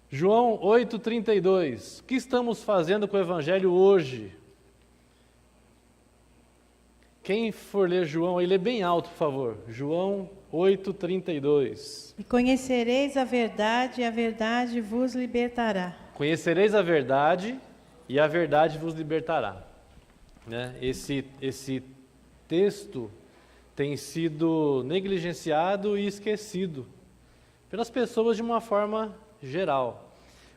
João 8,32. O que estamos fazendo com o Evangelho hoje? Quem for ler João, aí lê bem alto, por favor. João 8,32. E conhecereis a verdade, e a verdade vos libertará. Conhecereis a verdade, e a verdade vos libertará. Né? Esse texto tem sido negligenciado e esquecido pelas pessoas de uma forma geral.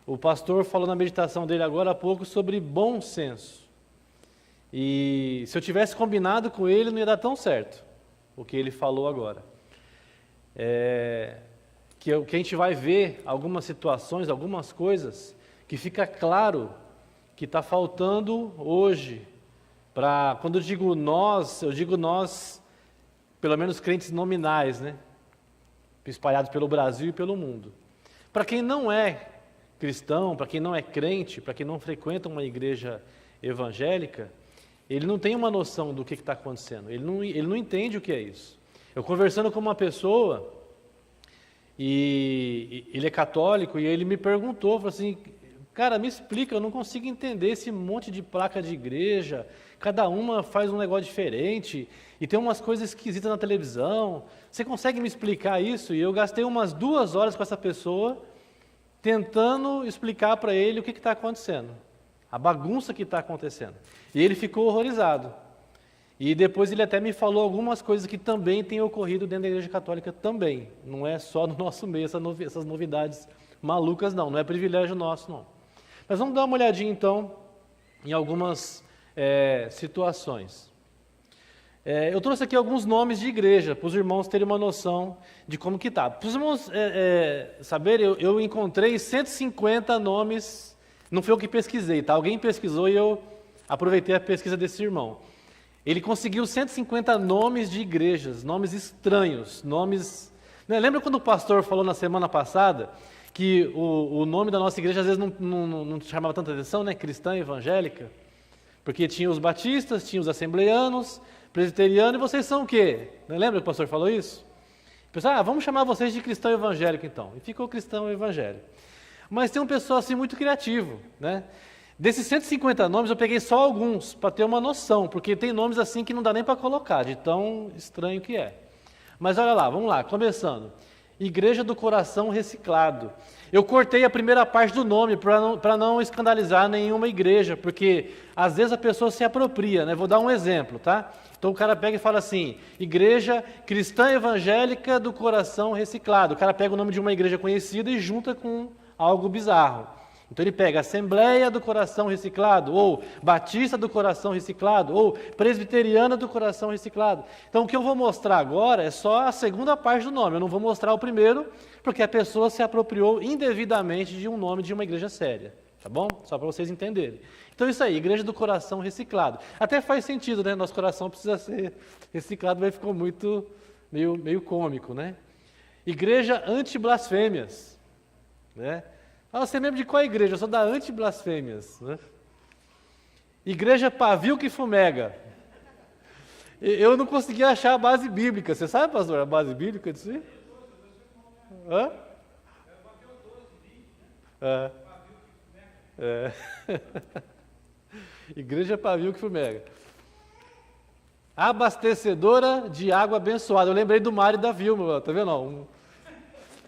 O pastor falou na meditação dele agora há pouco sobre bom senso. E se eu tivesse combinado com ele, não ia dar tão certo o que ele falou agora. Que a gente vai ver algumas situações, algumas coisas, que fica claro que está faltando hoje. Quando eu digo nós, pelo menos crentes nominais, né? Espalhados pelo Brasil e pelo mundo. Para quem não é cristão, para quem não é crente, para quem não frequenta uma igreja evangélica, ele não tem uma noção do que está acontecendo, ele não entende o que é isso. Eu conversando com uma pessoa, e ele é católico, e ele me perguntou, falou assim, cara, me explica, eu não consigo entender esse monte de placa de igreja, cada uma faz um negócio diferente, e tem umas coisas esquisitas na televisão, você consegue me explicar isso? E eu gastei umas 2 horas com essa pessoa, tentando explicar para ele o que está acontecendo, a bagunça que está acontecendo. E ele ficou horrorizado. E depois ele até me falou algumas coisas que também têm ocorrido dentro da Igreja Católica também. Não é só no nosso meio essas novidades malucas, não é privilégio nosso, não. Mas vamos dar uma olhadinha, então, em algumas situações. Eu trouxe aqui alguns nomes de igreja, para os irmãos terem uma noção de como que está. Para os irmãos saberem, eu encontrei 150 nomes, não foi eu que pesquisei, tá? Alguém pesquisou e eu aproveitei a pesquisa desse irmão. Ele conseguiu 150 nomes de igrejas, nomes estranhos, nomes... Né? Lembra quando o pastor falou na semana passada que o nome da nossa igreja às vezes não chamava tanta atenção, né? Cristã evangélica? Porque tinha os batistas, tinha os assembleanos, presbiterianos, e vocês são o quê? Lembra que o pastor falou isso? O pessoal, vamos chamar vocês de cristão evangélico então. E ficou cristão evangélico. Mas tem um pessoal assim muito criativo, né? Desses 150 nomes eu peguei só alguns, para ter uma noção, porque tem nomes assim que não dá nem para colocar, de tão estranho que é. Mas olha lá, vamos lá, começando. Igreja do Coração Reciclado. Eu cortei a primeira parte do nome para não escandalizar nenhuma igreja, porque às vezes a pessoa se apropria, né? Vou dar um exemplo, tá? Então o cara pega e fala assim, Igreja Cristã Evangélica do Coração Reciclado. O cara pega o nome de uma igreja conhecida e junta com algo bizarro. Então ele pega Assembleia do Coração Reciclado, ou Batista do Coração Reciclado, ou Presbiteriana do Coração Reciclado. Então o que eu vou mostrar agora é só a segunda parte do nome, eu não vou mostrar o primeiro, porque a pessoa se apropriou indevidamente de um nome de uma igreja séria, tá bom? Só para vocês entenderem. Então isso aí, Igreja do Coração Reciclado. Até faz sentido, né? Nosso coração precisa ser reciclado, mas ficou muito, meio cômico, né? Igreja Anti-Blasfêmias, né? Você lembra de qual igreja? Eu sou da Anti-Blasfêmias. Né? Igreja Pavio que Fumega. Eu não consegui achar a base bíblica. Você sabe, pastor, a base bíblica disso aí? Hã? Igreja Pavio que Fumega. Abastecedora de água abençoada. Eu lembrei do Mário e da Vilma, tá vendo?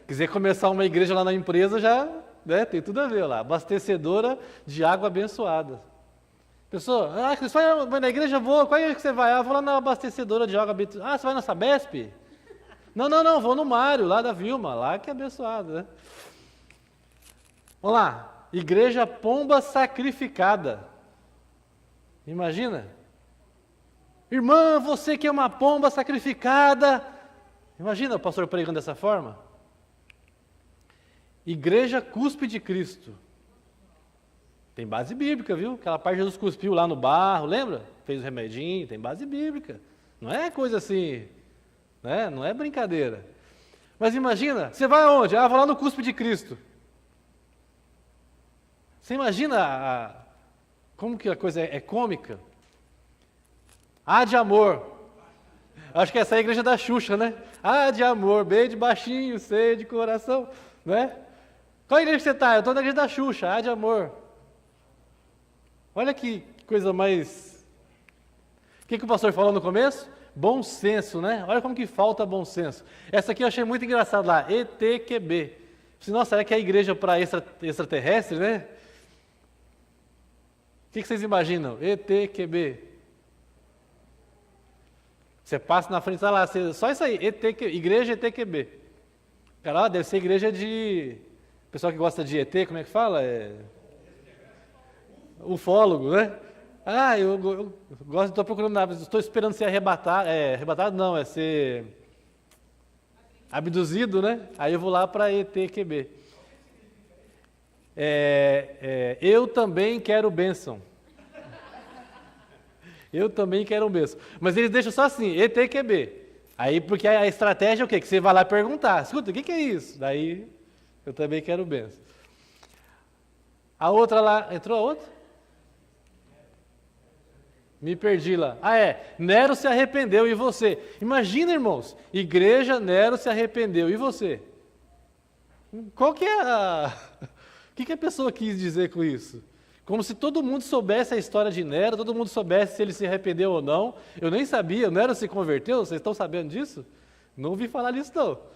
Quiser começar uma igreja lá na empresa, já... Né? Tem tudo a ver lá, abastecedora de água abençoada. Pessoa, você vai na igreja, qual igreja que você vai? Vou lá na abastecedora de água abençoada. Você vai na Sabesp? Não, vou no Mário, lá da Vilma, lá que é abençoado. Né? Vamos lá, Igreja Pomba Sacrificada. Imagina? Irmã, você que é uma pomba sacrificada. Imagina o pastor pregando dessa forma? Igreja Cuspe de Cristo. Tem base bíblica, viu? Aquela parte de Jesus cuspiu lá no barro, lembra? Fez o remedinho, tem base bíblica. Não é coisa assim, né? Não é brincadeira. Mas imagina, você vai aonde? Vou lá no Cuspe de Cristo. Você imagina como que a coisa é cômica? De amor. Acho que essa é a igreja da Xuxa, né? De amor, bem de baixinho, C de coração, né? Qual igreja que você está? Eu estou na igreja da Xuxa, de amor. Olha que coisa mais... O que o pastor falou no começo? Bom senso, né? Olha como que falta bom senso. Essa aqui eu achei muito engraçado lá, ETQB. Nossa, será que é a igreja para extraterrestre, né? O que vocês imaginam? ETQB. Você passa na frente, tá lá, só isso aí, igreja ETQB. Cara, deve ser igreja de... Pessoal que gosta de ET, como é que fala? Ufólogo, né? Eu gosto, estou procurando nada, estou esperando ser arrebatado. Arrebatado não, é ser abduzido, né? Aí eu vou lá para ETQB. Eu também quero bênção. Eu também quero bênção. Mas eles deixam só assim, ETQB. Aí, porque a estratégia é o quê? Que você vai lá perguntar, escuta, o que é isso? Daí, eu também quero bênção. A outra lá, entrou a outra? Me perdi lá. Nero se arrependeu, e você? Imagina, irmãos, igreja, Nero se arrependeu, e você? Qual que é a... O que a pessoa quis dizer com isso? Como se todo mundo soubesse a história de Nero, todo mundo soubesse se ele se arrependeu ou não. Eu nem sabia, Nero se converteu, vocês estão sabendo disso? Não ouvi falar disso não.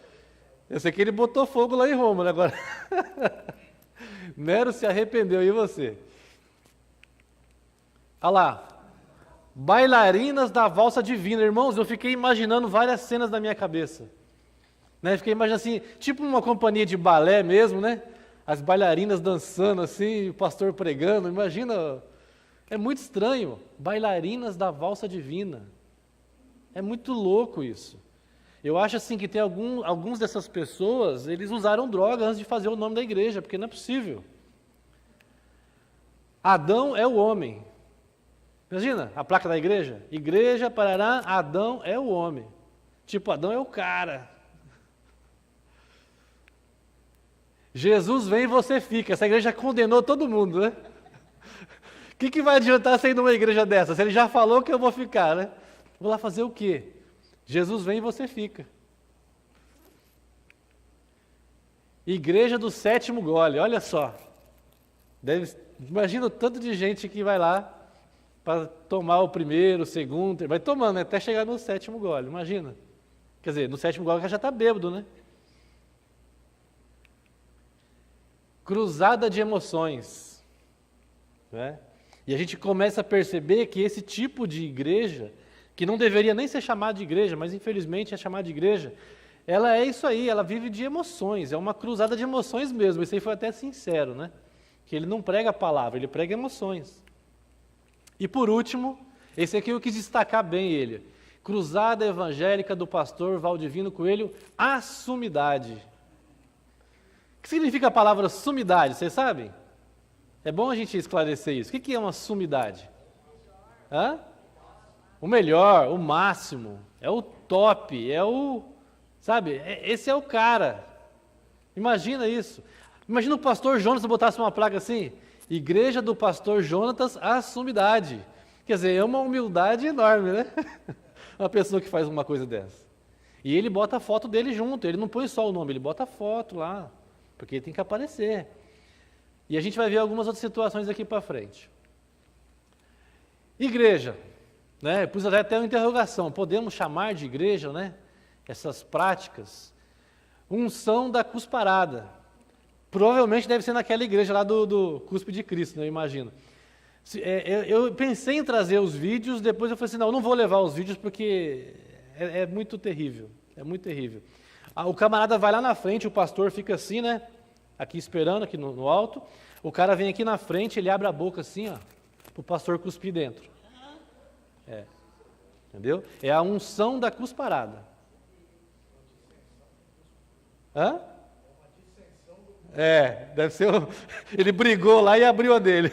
Eu sei que ele botou fogo lá em Roma, né? Agora... Nero se arrependeu, e você? Olha lá. Bailarinas da valsa divina. Irmãos, eu fiquei imaginando várias cenas na minha cabeça. Né? Fiquei imaginando assim, tipo uma companhia de balé mesmo, né? As bailarinas dançando assim, o pastor pregando. Imagina, é muito estranho. Bailarinas da valsa divina. É muito louco isso. Eu acho assim que tem alguns dessas pessoas, eles usaram droga antes de fazer o nome da igreja, porque não é possível. Adão é o homem. Imagina a placa da igreja. Igreja, Parará, Adão é o homem. Tipo, Adão é o cara. Jesus vem e você fica. Essa igreja condenou todo mundo, né? O que vai adiantar sair de uma igreja dessa? Se ele já falou que eu vou ficar, né? Vou lá fazer o quê? Jesus vem e você fica. Igreja do sétimo gole, olha só. Imagina o tanto de gente que vai lá para tomar o primeiro, o segundo, vai tomando, né, até chegar no sétimo gole, imagina. Quer dizer, no sétimo gole já está bêbado, né? Cruzada de emoções. Né? E a gente começa a perceber que esse tipo de igreja, que não deveria nem ser chamada de igreja, mas infelizmente é chamada de igreja, ela é isso aí, ela vive de emoções, é uma cruzada de emoções mesmo, isso aí foi até sincero, né? Que ele não prega a palavra, ele prega emoções. E por último, esse aqui eu quis destacar bem ele, Cruzada Evangélica do Pastor Valdivino Coelho, a sumidade. O que significa a palavra sumidade, vocês sabem? É bom a gente esclarecer isso. O que é uma sumidade? O melhor, o máximo, é o top, é o... Sabe, esse é o cara. Imagina isso. Imagina o pastor Jonas botasse uma placa assim, Igreja do Pastor Jonatas, a sumidade. Quer dizer, é uma humildade enorme, né? Uma pessoa que faz uma coisa dessa. E ele bota a foto dele junto, ele não põe só o nome, ele bota a foto lá, porque ele tem que aparecer. E a gente vai ver algumas outras situações aqui para frente. Igreja, né? Eu pus até uma interrogação, podemos chamar de igreja, né? Essas práticas. Unção da cusparada. Provavelmente deve ser naquela igreja lá do Cuspe de Cristo, né, eu imagino. Eu pensei em trazer os vídeos, depois eu falei assim, não, eu não vou levar os vídeos porque é muito terrível, é muito terrível. O camarada vai lá na frente, o pastor fica assim, né, aqui esperando, aqui no alto, o cara vem aqui na frente, ele abre a boca assim, ó, para o pastor cuspir dentro. Entendeu? É a unção da cusparada. Deve ser. Ele brigou lá e abriu a dele.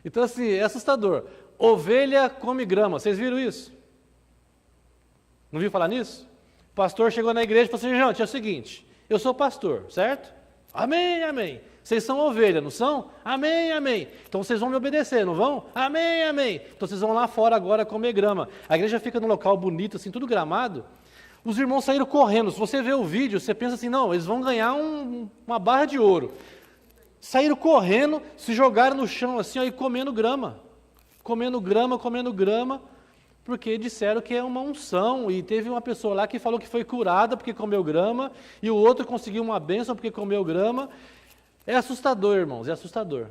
Então, assim, é assustador. Ovelha come grama. Vocês viram isso? Não viu falar nisso? O pastor chegou na igreja e falou assim: gente, é o seguinte, eu sou pastor, certo? Amém, amém. Vocês são ovelha, não são? Amém, amém. Então vocês vão me obedecer, não vão? Amém, amém. Então vocês vão lá fora agora comer grama. A igreja fica num local bonito, assim, tudo gramado. Os irmãos saíram correndo. Se você vê o vídeo, você pensa assim, não, eles vão ganhar uma barra de ouro. Saíram correndo, se jogaram no chão assim, ó, e comendo grama. Comendo grama, porque disseram que é uma unção. E teve uma pessoa lá que falou que foi curada porque comeu grama, e o outro conseguiu uma bênção porque comeu grama. É assustador, irmãos, é assustador.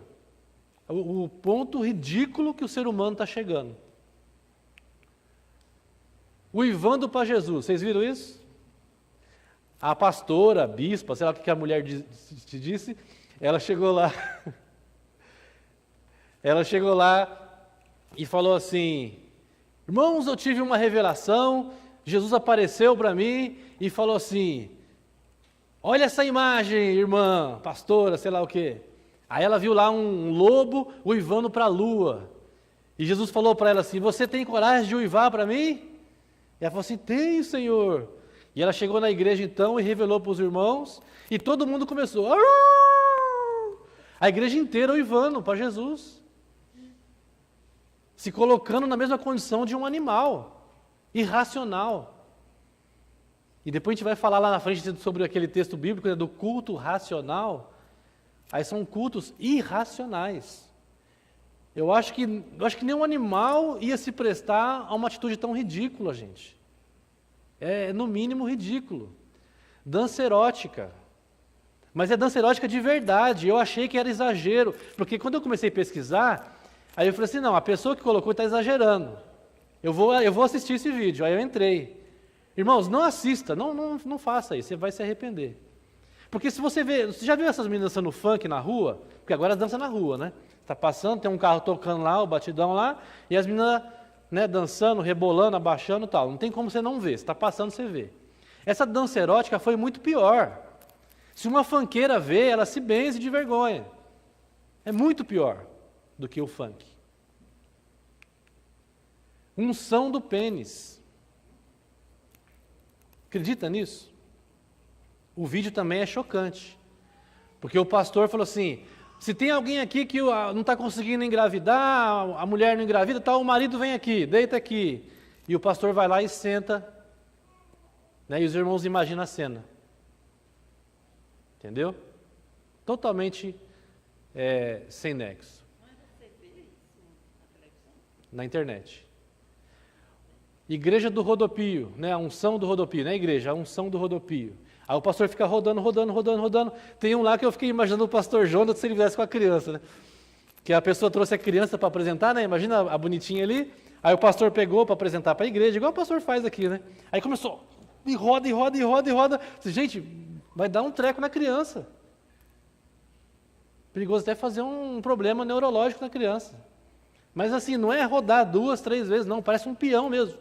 O ponto ridículo que o ser humano está chegando. Uivando para Jesus, vocês viram isso? A pastora, a bispa, sei lá o que a mulher te disse, ela chegou lá e falou assim, irmãos, eu tive uma revelação, Jesus apareceu para mim e falou assim, olha essa imagem, irmã, pastora, sei lá o quê. Aí ela viu lá um lobo uivando para a lua. E Jesus falou para ela assim, você tem coragem de uivar para mim? E ela falou assim, tenho, Senhor. E ela chegou na igreja então e revelou para os irmãos, e todo mundo começou, a igreja inteira uivando para Jesus, se colocando na mesma condição de um animal, irracional. E depois a gente vai falar lá na frente sobre aquele texto bíblico, né, do culto racional. Aí são cultos irracionais. Eu acho que nenhum animal ia se prestar a uma atitude tão ridícula, gente. É no mínimo ridículo. Dança erótica. Mas é dança erótica de verdade. Eu achei que era exagero, porque quando eu comecei a pesquisar, aí eu falei assim, não, a pessoa que colocou está exagerando. Eu vou assistir esse vídeo. Aí eu entrei. Irmãos, não assista, não faça isso, você vai se arrepender. Porque se você vê, você já viu essas meninas dançando funk na rua? Porque agora elas dançam na rua, né? Está passando, tem um carro tocando lá, o batidão lá, e as meninas, né, dançando, rebolando, abaixando e tal. Não tem como você não ver, se está passando, você vê. Essa dança erótica foi muito pior. Se uma funkeira vê, ela se benze de vergonha. É muito pior do que o funk. Unção do pênis. Acredita nisso? O vídeo também é chocante. Porque o pastor falou assim, se tem alguém aqui que não está conseguindo engravidar, a mulher não engravida, tal, o marido vem aqui, deita aqui. E o pastor vai lá e senta, né, e os irmãos imaginam a cena. Entendeu? Totalmente sem nexo. Na internet. Igreja do Rodopio, né, a unção do Rodopio, não é igreja, a unção do Rodopio. Aí o pastor fica rodando. Tem um lá que eu fiquei imaginando o pastor Jonas se ele viesse com a criança, né? Que a pessoa trouxe a criança para apresentar, né? Imagina a bonitinha ali. Aí o pastor pegou para apresentar para a igreja, igual o pastor faz aqui, né? Aí começou, e roda. Gente, vai dar um treco na criança. Perigoso até fazer um problema neurológico na criança. Mas assim, não é rodar 2, 3 vezes, não. Parece um peão mesmo.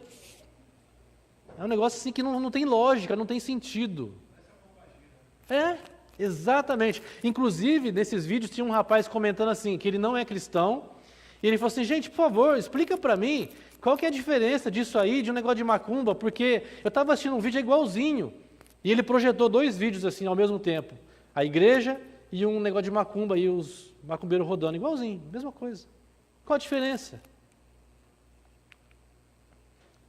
É um negócio assim que não tem lógica, não tem sentido. Exatamente. Inclusive, nesses vídeos tinha um rapaz comentando assim, que ele não é cristão, e ele falou assim, gente, por favor, explica para mim qual que é a diferença disso aí, de um negócio de macumba, porque eu estava assistindo um vídeo igualzinho, e ele projetou 2 vídeos assim ao mesmo tempo, a igreja e um negócio de macumba, e os macumbeiros rodando, igualzinho, mesma coisa. Qual a diferença?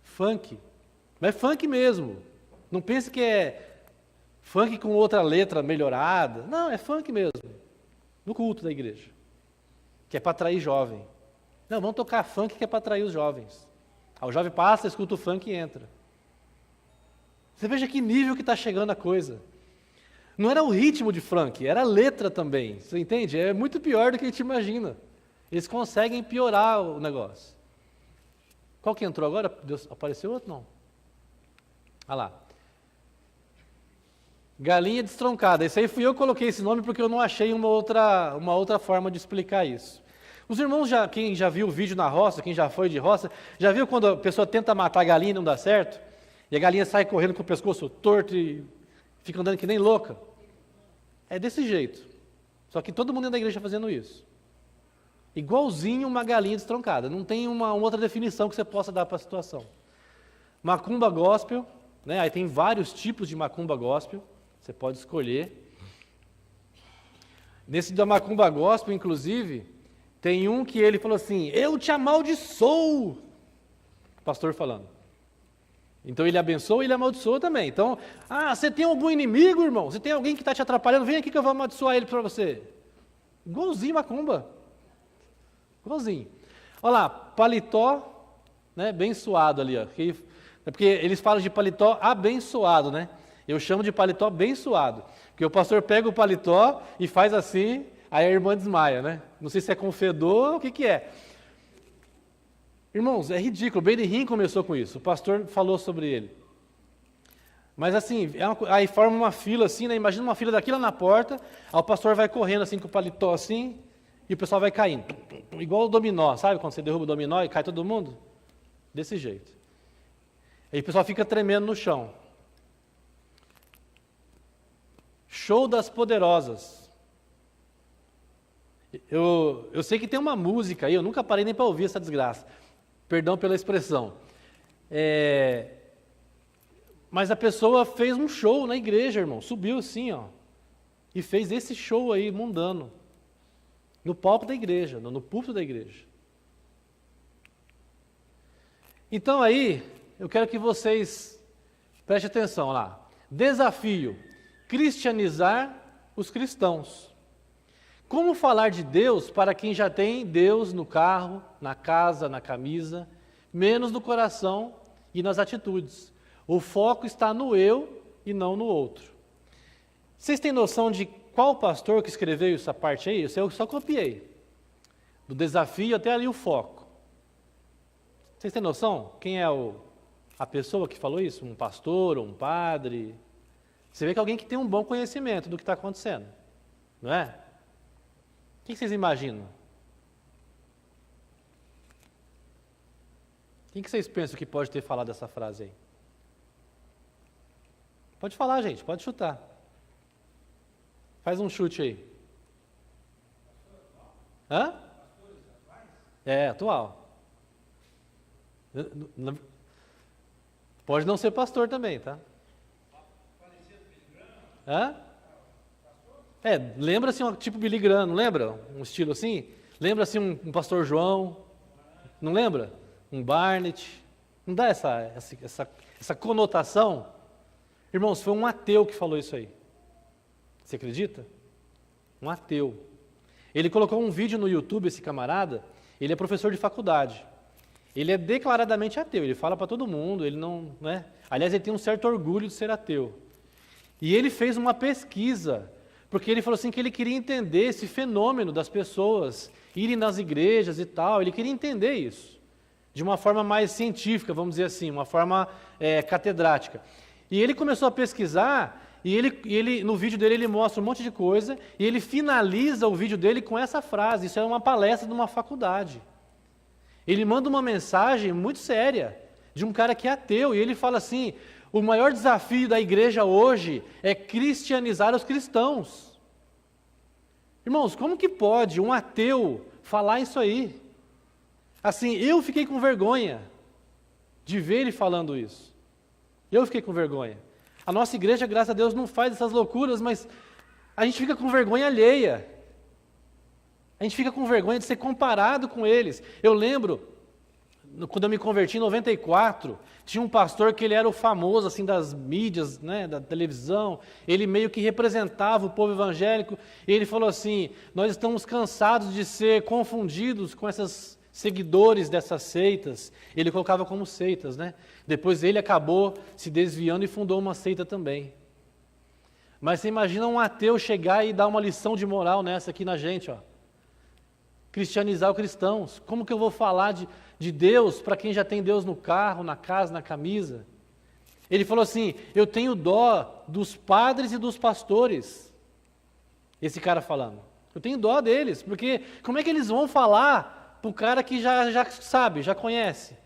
Funk. Mas é funk mesmo. Não pense que é funk com outra letra melhorada. Não, é funk mesmo. No culto da igreja. Que é para atrair jovem. Não, vamos tocar funk que é para atrair os jovens. Aí o jovem passa, escuta o funk e entra. Você veja que nível que está chegando a coisa. Não era o ritmo de funk, era a letra também. Você entende? É muito pior do que a gente imagina. Eles conseguem piorar o negócio. Qual que entrou agora? Deus, apareceu outro? Não. Olha lá. Galinha destroncada. Esse aí fui eu que coloquei esse nome porque eu não achei uma outra forma de explicar isso. Os irmãos, quem já viu o vídeo na roça, quem já foi de roça, já viu quando a pessoa tenta matar a galinha e não dá certo? E a galinha sai correndo com o pescoço torto e fica andando que nem louca? É desse jeito. Só que todo mundo dentro da igreja fazendo isso. Igualzinho uma galinha destroncada. Não tem uma outra definição que você possa dar para a situação. Macumba gospel, né? Aí tem vários tipos de macumba gospel. Você pode escolher. Nesse da macumba gospel, inclusive, tem um que ele falou assim, eu te amaldiçoo. O pastor falando. Então ele abençoa e ele amaldiçoa também. Então, você tem algum inimigo, irmão? Você tem alguém que está te atrapalhando? Vem aqui que eu vou amaldiçoar ele para você. Igualzinho macumba. Igualzinho. Olha lá, paletó, né, bem suado ali, ó. Porque eles falam de paletó abençoado, né? Eu chamo de paletó abençoado. Porque o pastor pega o paletó e faz assim, aí a irmã desmaia, né? Não sei se é com fedor ou o que é. Irmãos, é ridículo. O Benihim começou com isso. O pastor falou sobre ele. Mas assim, aí forma uma fila assim, né? Imagina uma fila daqui lá na porta, aí o pastor vai correndo assim com o paletó assim, e o pessoal vai caindo. Igual o dominó, sabe? Quando você derruba o dominó e cai todo mundo? Desse jeito. Aí o pessoal fica tremendo no chão. Show das Poderosas. Eu sei que tem uma música aí, eu nunca parei nem para ouvir essa desgraça. Perdão pela expressão. Mas a pessoa fez um show na igreja, irmão. Subiu assim, ó. E fez esse show aí, mundano. No palco da igreja, no púlpito da igreja. Então aí, eu quero que vocês prestem atenção lá. Desafio: cristianizar os cristãos. Como falar de Deus para quem já tem Deus no carro, na casa, na camisa, menos no coração e nas atitudes? O foco está no eu e não no outro. Vocês têm noção de qual pastor que escreveu essa parte aí? Eu só copiei. Do desafio até ali o foco. Vocês têm noção? Quem é a pessoa que falou isso? Um pastor ou um padre? Você vê que é alguém que tem um bom conhecimento do que está acontecendo. Não é? O que vocês imaginam? Quem que vocês pensam que pode ter falado essa frase aí? Pode falar, gente, pode chutar. Faz um chute aí. Hã? Atual. Pode não ser pastor também, tá? Hã? Lembra assim, tipo Billy Graham, não lembra? Um estilo assim? Lembra assim um pastor João? Não lembra? Um Barnett? Não dá essa conotação? Irmãos, foi um ateu que falou isso aí. Você acredita? Um ateu. Ele colocou um vídeo no YouTube, esse camarada, ele é professor de faculdade. Ele é declaradamente ateu, ele fala para todo mundo, ele não, né? Aliás, ele tem um certo orgulho de ser ateu. E ele fez uma pesquisa, porque ele falou assim que ele queria entender esse fenômeno das pessoas irem nas igrejas e tal, ele queria entender isso, de uma forma mais científica, vamos dizer assim, uma forma catedrática. E ele começou a pesquisar, e ele no vídeo dele ele mostra um monte de coisa, e ele finaliza o vídeo dele com essa frase, isso é uma palestra de uma faculdade. Ele manda uma mensagem muito séria, de um cara que é ateu, e ele fala assim: o maior desafio da igreja hoje é cristianizar os cristãos. Irmãos, como que pode um ateu falar isso aí? Assim, eu fiquei com vergonha de ver ele falando isso. Eu fiquei com vergonha. A nossa igreja, graças a Deus, não faz essas loucuras, mas a gente fica com vergonha alheia. A gente fica com vergonha de ser comparado com eles. Eu lembro, quando eu me converti em 94, tinha um pastor que ele era o famoso assim das mídias, né, da televisão, ele meio que representava o povo evangélico, e ele falou assim: nós estamos cansados de ser confundidos com esses seguidores dessas seitas. Ele colocava como seitas, né? Depois ele acabou se desviando e fundou uma seita também. Mas você imagina um ateu chegar e dar uma lição de moral nessa aqui na gente, ó. Cristianizar os cristãos. Como que eu vou falar de Deus para quem já tem Deus no carro, na casa, na camisa? Ele falou assim: eu tenho dó dos padres e dos pastores. Esse cara falando. Eu tenho dó deles, porque como é que eles vão falar para o cara que já sabe, já conhece?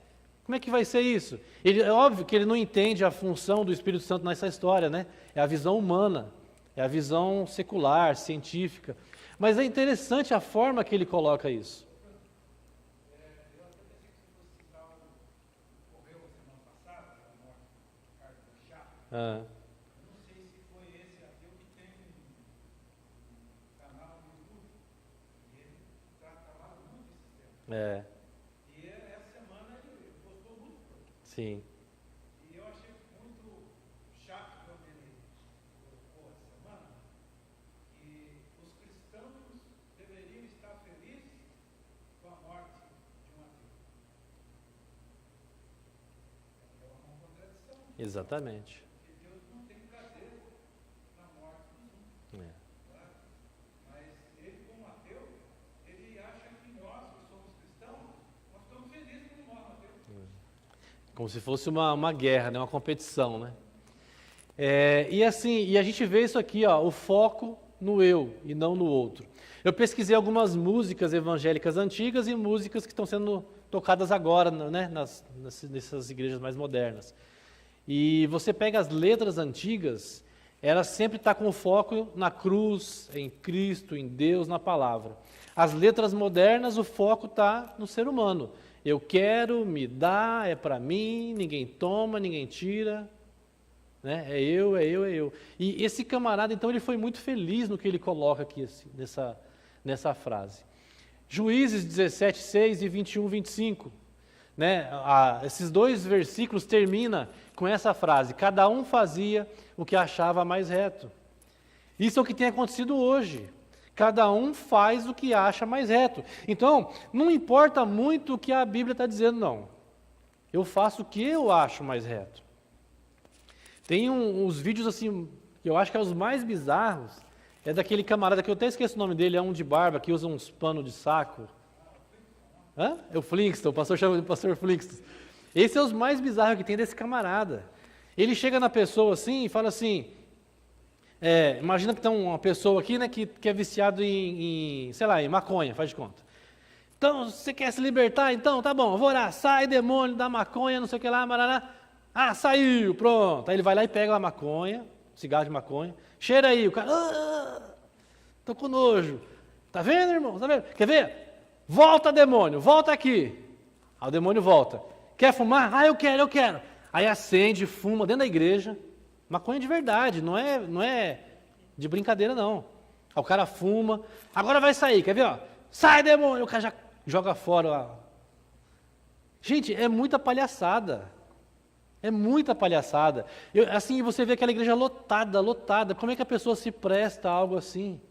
Como é que vai ser isso? É óbvio que ele não entende a função do Espírito Santo nessa história, né? É a visão humana, é a visão secular, científica. Mas é interessante a forma que ele coloca isso. Ah. Não sei se foi esse ateu que tem um canal no YouTube. E ele tratava muito esse tema. E essa semana ele postou muito. Sim. E eu achei Exatamente. Porque Deus não tem prazer na morte dos homens. É. Mas ele, como ateu, ele acha que nós, que somos cristãos, nós estamos felizes quando morre um ateu. Como se fosse uma guerra, né? Uma competição, né? E assim, e a gente vê isso aqui, ó, o foco no eu e não no outro. Eu pesquisei algumas músicas evangélicas antigas e músicas que estão sendo tocadas agora, né, nessas igrejas mais modernas. E você pega as letras antigas, ela sempre está com o foco na cruz, em Cristo, em Deus, na palavra. As letras modernas, o foco está no ser humano. Eu quero, me dá, é para mim, ninguém toma, ninguém tira. Né? É eu, é eu, é eu. E esse camarada, então, ele foi muito feliz no que ele coloca aqui assim, nessa frase. Juízes 17, 6 e 21, 25. Né? Esses dois versículos terminam com essa frase: cada um fazia o que achava mais reto. Isso é o que tem acontecido hoje. Cada um faz o que acha mais reto. Então, não importa muito o que a Bíblia está dizendo, não. Eu faço o que eu acho mais reto. Tem uns vídeos assim, que eu acho que é os mais bizarros, é daquele camarada que eu até esqueço o nome dele, é um de barba, que usa uns panos de saco. Hã? É o Flintstone, o pastor chama de pastor Flintstone. Esse é os mais bizarros que tem desse camarada. Ele chega na pessoa assim e fala assim, imagina que tem uma pessoa aqui, né, que é viciado sei lá, em maconha, faz de conta. Então, você quer se libertar? Então, tá bom, eu vou orar, sai demônio da maconha, não sei o que lá, marará. Ah, saiu, pronto. Aí ele vai lá e pega a maconha, cigarro de maconha, cheira aí, o cara, tô com nojo. Tá vendo, irmão? Tá vendo? Quer ver? Volta, demônio, volta aqui. Aí o demônio volta. Quer fumar? Ah, eu quero. Aí acende, fuma dentro da igreja. Maconha de verdade, não é de brincadeira, não. Aí o cara fuma, agora vai sair, quer ver? Ó? Sai, demônio, o cara já joga fora. Ó. Gente, é muita palhaçada. É muita palhaçada. Assim, você vê aquela igreja lotada. Como é que a pessoa se presta a algo assim?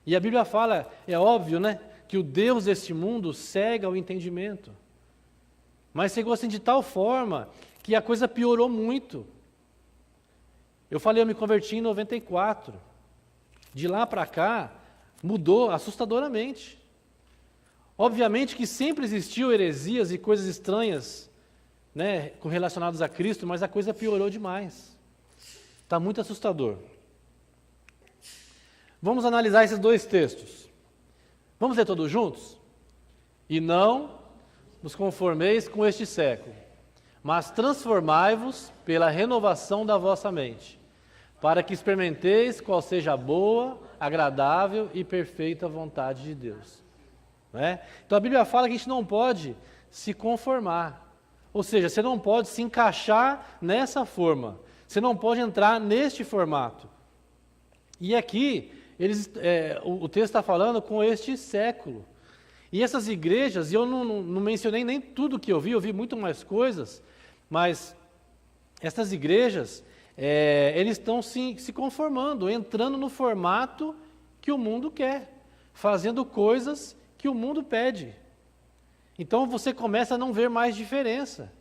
E a Bíblia fala, é óbvio, né? Que o Deus deste mundo cega o entendimento. Mas chegou assim de tal forma que a coisa piorou muito. Eu me converti em 94. De lá para cá, mudou assustadoramente. Obviamente que sempre existiu heresias e coisas estranhas, né, relacionados a Cristo, mas a coisa piorou demais. Está muito assustador. Vamos analisar esses dois textos. Vamos ler todos juntos? E não vos conformeis com este século, mas transformai-vos pela renovação da vossa mente, para que experimenteis qual seja a boa, agradável e perfeita vontade de Deus. Né? Então a Bíblia fala que a gente não pode se conformar. Ou seja, você não pode se encaixar nessa forma. Você não pode entrar neste formato. E aqui, o texto está falando com este século. E essas igrejas, e eu não mencionei nem tudo que eu vi muito mais coisas, mas essas igrejas, eles estão se conformando, entrando no formato que o mundo quer, fazendo coisas que o mundo pede. Então você começa a não ver mais diferença.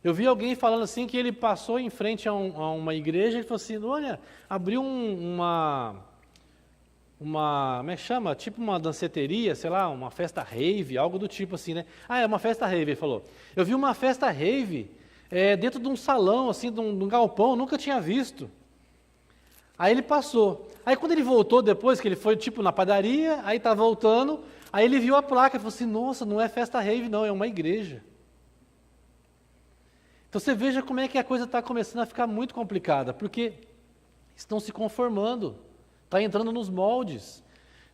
Eu vi alguém falando assim que ele passou em frente a uma igreja e falou assim, olha, abriu como é que chama? Tipo uma danceteria, sei lá, uma festa rave, algo do tipo assim, né? Ah, é uma festa rave, ele falou. Eu vi uma festa rave dentro de um salão, assim, de um galpão, nunca tinha visto. Aí ele passou. Aí quando ele voltou depois, que ele foi tipo na padaria, aí tá voltando, aí ele viu a placa e falou assim, nossa, não é festa rave não, é uma igreja. Então você veja como é que a coisa está começando a ficar muito complicada, porque estão se conformando, está entrando nos moldes.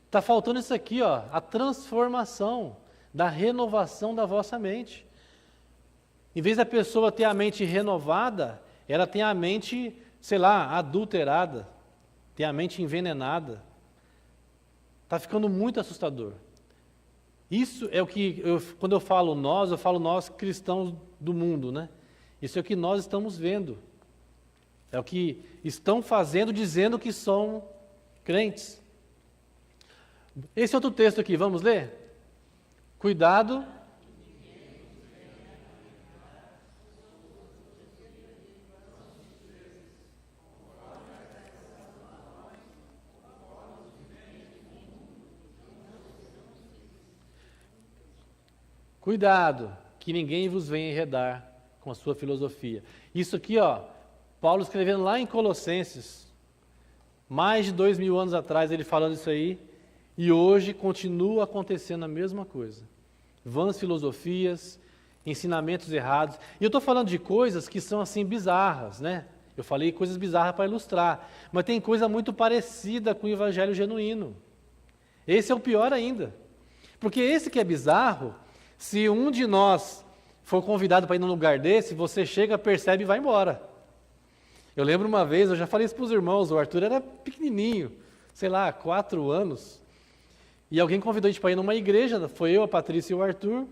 Está faltando isso aqui, ó, a transformação, da renovação da vossa mente. Em vez da pessoa ter a mente renovada, ela tem a mente, sei lá, adulterada, tem a mente envenenada. Está ficando muito assustador. Isso é o que, quando eu falo nós cristãos do mundo, né? Isso é o que nós estamos vendo. É o que estão fazendo, dizendo que são crentes. Esse outro texto aqui, vamos ler? Cuidado. Cuidado, que ninguém vos venha enredar com a sua filosofia. Isso aqui, ó, Paulo escrevendo lá em Colossenses, mais de 2000 anos atrás, ele falando isso aí, e hoje continua acontecendo a mesma coisa. Vãs filosofias, ensinamentos errados. E eu estou falando de coisas que são assim bizarras, né? Eu falei coisas bizarras para ilustrar, mas tem coisa muito parecida com o evangelho genuíno. Esse é o pior ainda. Porque esse que é bizarro, se um de nós for convidado para ir num lugar desse, você chega, percebe e vai embora. Eu lembro uma vez, eu já falei isso para os irmãos, o Arthur era pequenininho, sei lá, 4 anos, e alguém convidou a gente para ir numa igreja, foi eu, a Patrícia e o Arthur,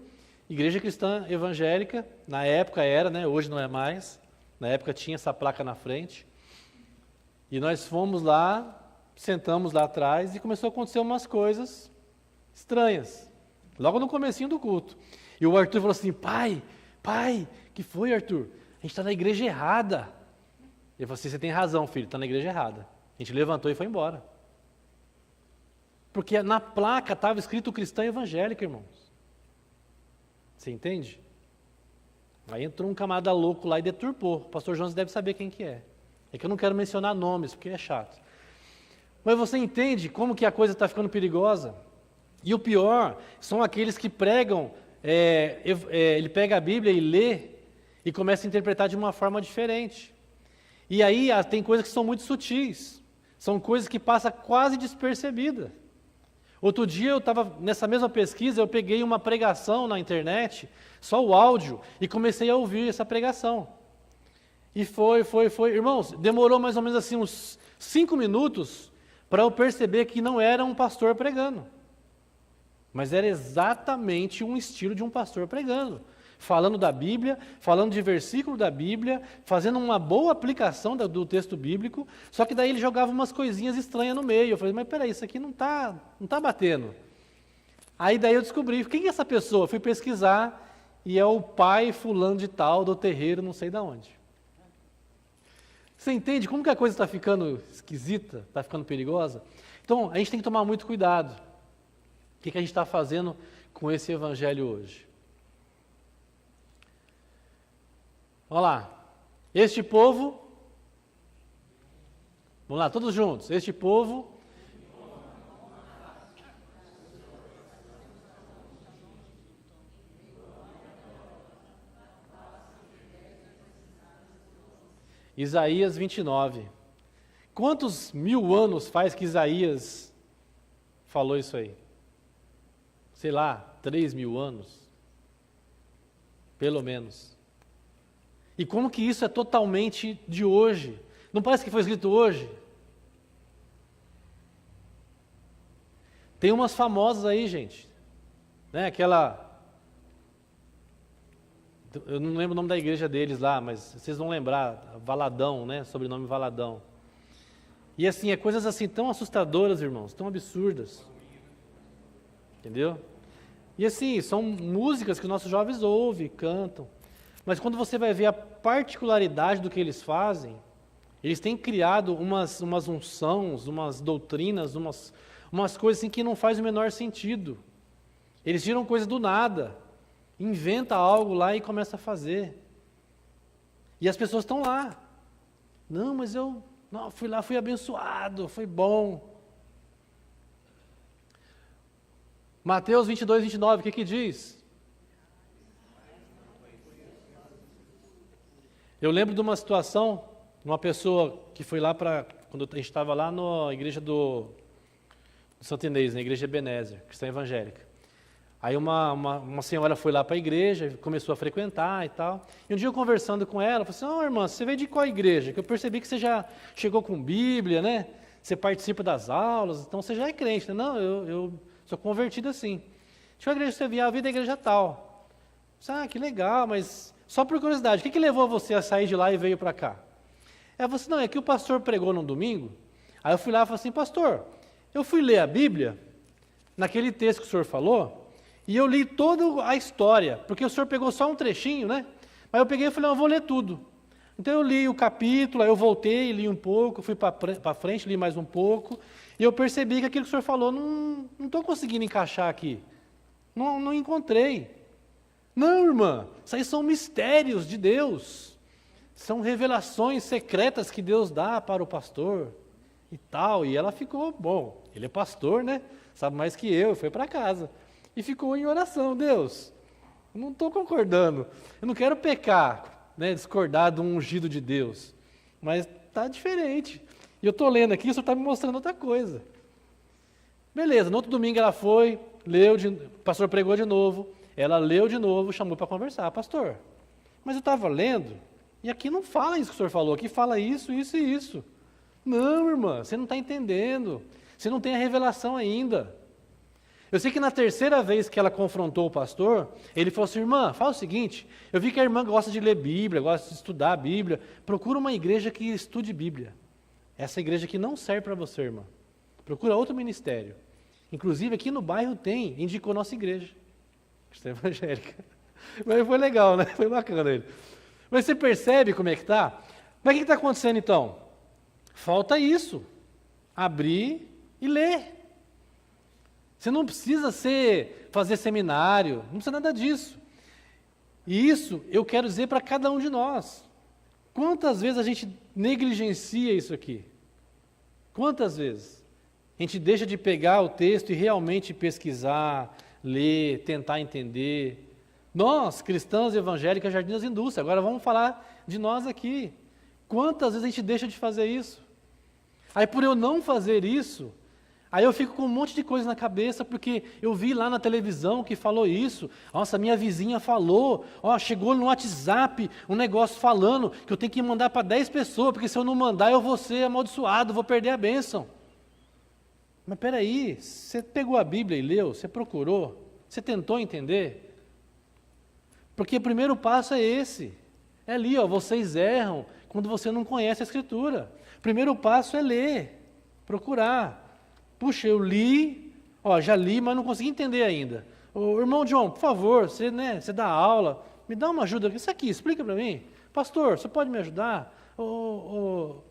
igreja cristã evangélica, na época era, né, hoje não é mais, na época tinha essa placa na frente, e nós fomos lá, sentamos lá atrás e começou a acontecer umas coisas estranhas, logo no comecinho do culto. E o Arthur falou assim, pai, que foi, Arthur? A gente está na igreja errada. Ele falou assim, você tem razão, filho, está na igreja errada. A gente levantou e foi embora. Porque na placa estava escrito cristã evangélica, irmãos. Você entende? Aí entrou um camarada louco lá e deturpou. O pastor Jones deve saber quem que é. É que eu não quero mencionar nomes, porque é chato. Mas você entende como que a coisa está ficando perigosa? E o pior são aqueles que pregam, ele pega a Bíblia e lê e começa a interpretar de uma forma diferente. E aí tem coisas que são muito sutis, são coisas que passam quase despercebida. Outro dia eu estava nessa mesma pesquisa, eu peguei uma pregação na internet, só o áudio, e comecei a ouvir essa pregação. E foi. Irmãos, demorou mais ou menos assim uns 5 minutos para eu perceber que não era um pastor pregando. Mas era exatamente um estilo de um pastor pregando. Falando da Bíblia, falando de versículo da Bíblia, fazendo uma boa aplicação do texto bíblico, só que daí ele jogava umas coisinhas estranhas no meio. Eu falei, mas peraí, isso aqui não tá batendo. Aí daí eu descobri, quem é essa pessoa? Fui pesquisar e é o pai fulano de tal, do terreiro, não sei de onde. Você entende como que a coisa está ficando esquisita, está ficando perigosa? Então, a gente tem que tomar muito cuidado. O que a gente está fazendo com esse evangelho hoje? Olha lá, este povo, vamos lá, todos juntos, este povo, Isaías 29, quantos 1000 anos faz que Isaías falou isso aí? Sei lá, 3000 anos, pelo menos. E como que isso é totalmente de hoje? Não parece que foi escrito hoje? Tem umas famosas aí, gente. Né? Aquela... Eu não lembro o nome da igreja deles lá, mas vocês vão lembrar. Valadão, né? Sobrenome Valadão. E assim, é coisas assim tão assustadoras, irmãos, tão absurdas. Entendeu? E assim, são músicas que os nossos jovens ouvem, cantam. Mas quando você vai ver a particularidade do que eles fazem, eles têm criado umas unções, umas doutrinas, umas coisas assim que não faz o menor sentido. Eles tiram coisas do nada, inventa algo lá e começa a fazer. E as pessoas estão lá. Não, mas eu fui lá, fui abençoado, foi bom. Mateus 22, 29, o que diz? Eu lembro de uma situação, uma pessoa que foi lá quando a gente estava lá na igreja do Santo Inês, na igreja Ebenezer, cristã evangélica. Aí uma senhora foi lá para a igreja, começou a frequentar e tal. E um dia eu conversando com ela, falei assim, irmã, você veio de qual igreja? Que eu percebi que você já chegou com Bíblia, né? Você participa das aulas, então você já é crente, né? Não, eu sou convertido assim. Deixa eu igreja que você vier, eu vim da igreja tal. Que legal, mas... Só por curiosidade, o que levou você a sair de lá e veio para cá? Ela falou assim, não, é que o pastor pregou num domingo, aí eu fui lá e falei assim, pastor, eu fui ler a Bíblia, naquele texto que o senhor falou, e eu li toda a história, porque o senhor pegou só um trechinho, né? Mas eu peguei e falei, eu vou ler tudo. Então eu li o capítulo, aí eu voltei, li um pouco, fui para frente, li mais um pouco, e eu percebi que aquilo que o senhor falou, não estou conseguindo encaixar aqui. Não encontrei. Não, irmã, isso aí são mistérios de Deus. São revelações secretas que Deus dá para o pastor e tal. E ela ficou, bom, ele é pastor, né? Sabe mais que eu, foi para casa. E ficou em oração, Deus, eu não estou concordando. Eu não quero pecar, né, discordar do ungido de Deus. Mas está diferente. E eu estou lendo aqui, o senhor está me mostrando outra coisa. Beleza, no outro domingo ela foi, leu, o pastor pregou de novo, ela leu de novo, chamou para conversar. Pastor, mas eu estava lendo, e aqui não fala isso que o senhor falou, aqui fala isso, isso e isso. Não, irmã, você não está entendendo, você não tem a revelação ainda. Eu sei que na terceira vez que ela confrontou o pastor, ele falou assim, irmã, fala o seguinte, eu vi que a irmã gosta de ler Bíblia, gosta de estudar a Bíblia, procura uma igreja que estude Bíblia. Essa igreja aqui não serve para você, irmã. Procura outro ministério. Inclusive aqui no bairro tem, indicou nossa igreja. Cristã evangélica. Mas foi legal, né? Foi bacana ele. Mas você percebe como é que está? Mas o que está acontecendo então? Falta isso. Abrir e ler. Você não precisa fazer seminário, não precisa nada disso. E isso eu quero dizer para cada um de nós. Quantas vezes a gente negligencia isso aqui? Quantas vezes? A gente deixa de pegar o texto e realmente pesquisar, ler, tentar entender. Nós, cristãos evangélicos, Jardim das Indústrias, agora vamos falar de nós aqui. Quantas vezes a gente deixa de fazer isso? Aí por eu não fazer isso, aí eu fico com um monte de coisa na cabeça, porque eu vi lá na televisão que falou isso. Nossa, minha vizinha falou, chegou no WhatsApp um negócio falando que eu tenho que mandar para 10 pessoas, porque se eu não mandar eu vou ser amaldiçoado, vou perder a bênção. Mas peraí, você pegou a Bíblia e leu, você procurou, você tentou entender? Porque o primeiro passo é esse. É ali, vocês erram quando você não conhece a Escritura. O primeiro passo é ler, procurar. Puxa, eu li, já li, mas não consegui entender ainda. Irmão John, por favor, você dá aula, me dá uma ajuda. Isso aqui, explica para mim. Pastor, você pode me ajudar? Ô